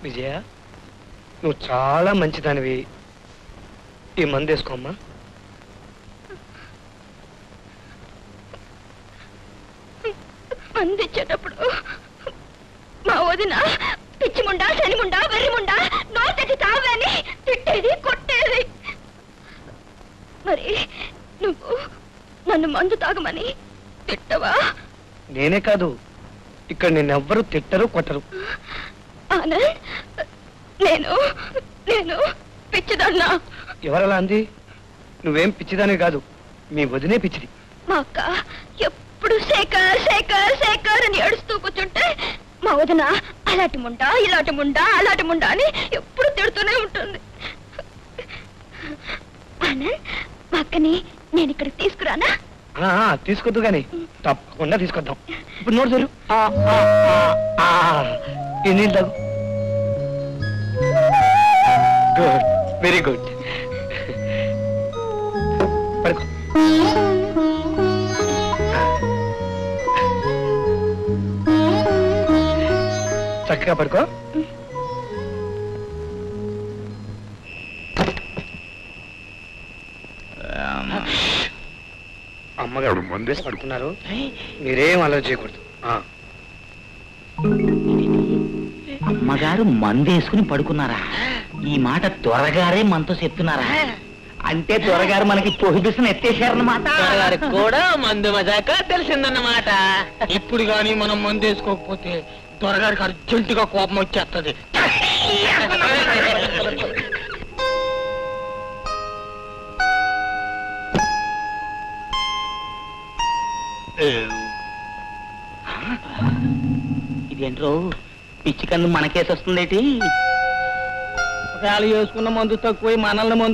విజయ, నువ్వు చాలా మంచిదానివి. ఈ మందు వేసుకోమ్మా. మందు ఇచ్చేటప్పుడు మా వదిన పిచ్చిముండా, శనిముండా, వెర్రిముండా, నోరు తెచ్చి తావని తిట్టేది, కొట్టేది. మరి నువ్వు నన్ను మందు తాగమని తిట్టవా? నేనే కాదు, ఇక్కడ నిన్నెవ్వరూ తిట్టరు, కొట్టరు. ఆనంద్, నేను నేను పిచ్చిదన్నా? ఎవరలా అంది? నువ్వేం పిచ్చిదానివి కాదు, మీ వదినే పిచ్చిది. మా అక్క ఎప్పుడు శేఖర్ శేఖర్ శేఖర్ అని ఏడుస్తూ కూర్చుంటే మా వదిన అలాంటి ముండా, ఇలాంటి ముండా, అలాంటి ముండా అని ఎప్పుడు తిడుతూనే ఉంటుంది. ఆనంద్, మా అక్కని నేను ఇక్కడికి తీసుకురానా? తీసుకొద్దు గాని తప్పకుండా తీసుకొద్దాం. ఇప్పుడు నోరు తెరు. ఈ నీళ్ళు తాగు. Good, very good. పడుకో. చక్కగా పడుకో. అమ్మగారు మందేసి పడుకున్నారు, మీరేం ఆలోచించకూడదు. అమ్మగారు మందేసుకుని పడుకున్నారా? ఈ మాట దొరగారే మనతో చెప్తున్నారా? అంటే దొరగారు మనకి పొహిబిషన్ ఎత్తేసారన్నమాట. కూడా మందు మజాక తెలిసిందన్నమాట. ఇప్పుడు గాని మనం మందు వేసుకోకపోతే దొరగారికి అర్జెంటుగా కోపం వచ్చేస్తుంది. ఇదేంట్రో పిచ్చి కన్ను మనకేసి వస్తుందేటి? ఒకవేళ వేసుకున్న మందు తక్కువ మనల్ని